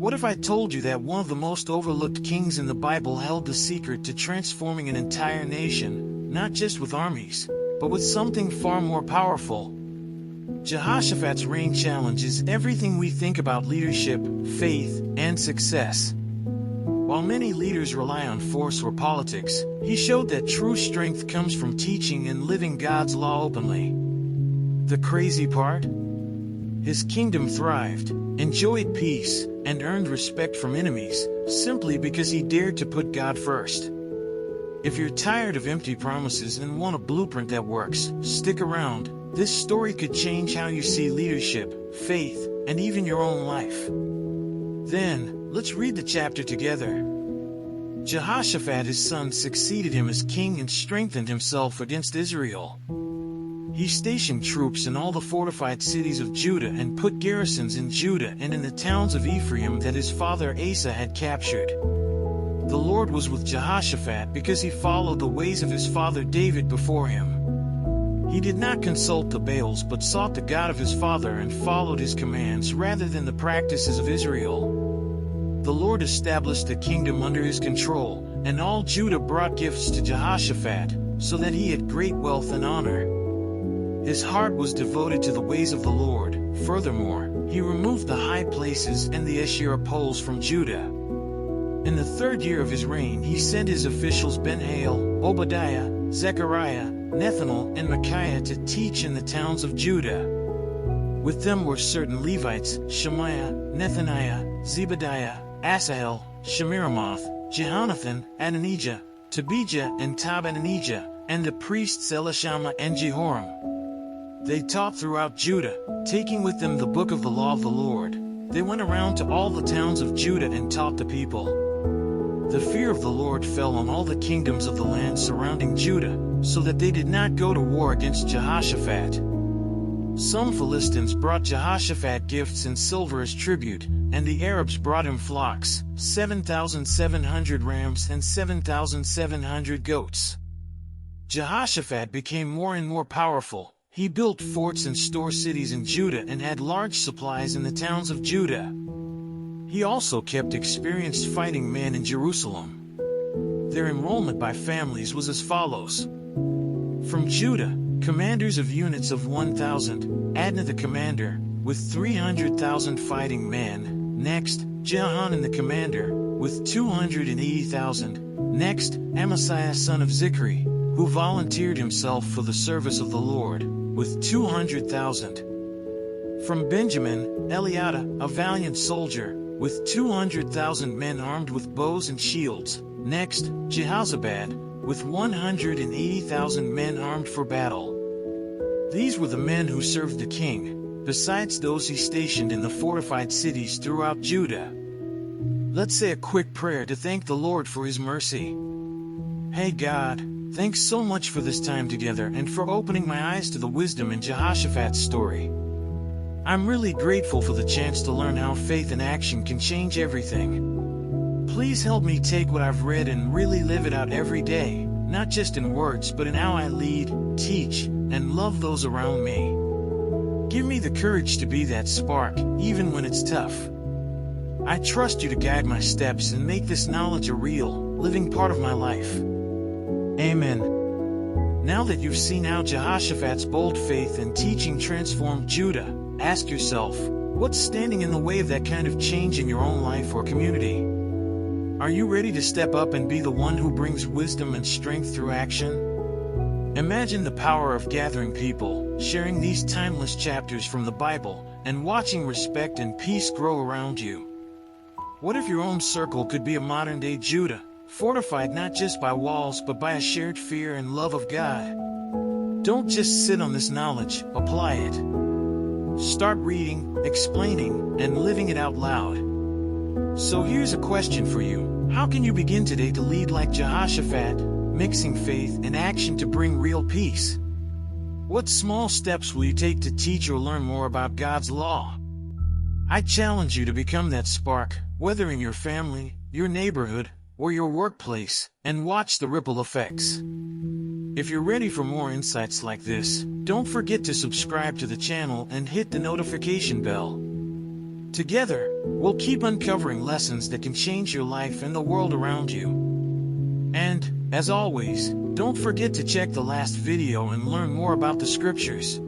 What if I told you that one of the most overlooked kings in the Bible held the secret to transforming an entire nation, not just with armies, but with something far more powerful? Jehoshaphat's reign challenges everything we think about leadership, faith, and success. While many leaders rely on force or politics, he showed that true strength comes from teaching and living God's law openly. The crazy part? His kingdom thrived, enjoyed peace, and earned respect from enemies, simply because he dared to put God first. If you're tired of empty promises and want a blueprint that works, stick around. This story could change how you see leadership, faith, and even your own life. Then, let's read the chapter together. Jehoshaphat, his son, succeeded him as king and strengthened himself against Israel. He stationed troops in all the fortified cities of Judah and put garrisons in Judah and in the towns of Ephraim that his father Asa had captured. The Lord was with Jehoshaphat because he followed the ways of his father David before him. He did not consult the Baals but sought the God of his father and followed his commands rather than the practices of Israel. The Lord established the kingdom under his control, and all Judah brought gifts to Jehoshaphat, so that he had great wealth and honor. His heart was devoted to the ways of the Lord. Furthermore, he removed the high places and the Asherah poles from Judah. In the 3rd year of his reign, he sent his officials Ben-Hail, Obadiah, Zechariah, Nethanel, and Micaiah to teach in the towns of Judah. With them were certain Levites, Shemaiah, Nethaniah, Zebadiah, Asahel, Shemiramoth, Jehonathan, Adonijah, Tobijah, and Tobadonijah, and the priests Elishama and Jehoram. They taught throughout Judah, taking with them the book of the law of the Lord. They went around to all the towns of Judah and taught the people. The fear of the Lord fell on all the kingdoms of the land surrounding Judah, so that they did not go to war against Jehoshaphat. Some Philistines brought Jehoshaphat gifts and silver as tribute, and the Arabs brought him flocks, 7,700 rams and 7,700 goats. Jehoshaphat became more and more powerful. He built forts and store cities in Judah and had large supplies in the towns of Judah. He also kept experienced fighting men in Jerusalem. Their enrollment by families was as follows. From Judah, commanders of units of 1,000, Adnah the commander, with 300,000 fighting men. Next, Jehanan the commander, with 280,000. Next, Amasiah son of Zichri, who volunteered himself for the service of the Lord, with 200,000. From Benjamin, Eliada, a valiant soldier, with 200,000 men armed with bows and shields. Next, Jehozabad, with 180,000 men armed for battle. These were the men who served the king, besides those he stationed in the fortified cities throughout Judah. Let's say a quick prayer to thank the Lord for his mercy. Hey God, thanks so much for this time together and for opening my eyes to the wisdom in Jehoshaphat's story. I'm really grateful for the chance to learn how faith and action can change everything. Please help me take what I've read and really live it out every day, not just in words but in how I lead, teach, and love those around me. Give me the courage to be that spark, even when it's tough. I trust you to guide my steps and make this knowledge a real, living part of my life. Amen. Now that you've seen how Jehoshaphat's bold faith and teaching transformed Judah, ask yourself, what's standing in the way of that kind of change in your own life or community? Are you ready to step up and be the one who brings wisdom and strength through action? Imagine the power of gathering people, sharing these timeless chapters from the Bible, and watching respect and peace grow around you. What if your own circle could be a modern-day Judah, fortified not just by walls but by a shared fear and love of God? Don't just sit on this knowledge, apply it. Start reading, explaining, and living it out loud. So here's a question for you. How can you begin today to lead like Jehoshaphat, mixing faith and action to bring real peace? What small steps will you take to teach or learn more about God's law? I challenge you to become that spark, whether in your family, your neighborhood, or your workplace, and watch the ripple effects. If you're ready for more insights like this, don't forget to subscribe to the channel and hit the notification bell. Together, we'll keep uncovering lessons that can change your life and the world around you. And, as always, don't forget to check the last video and learn more about the scriptures.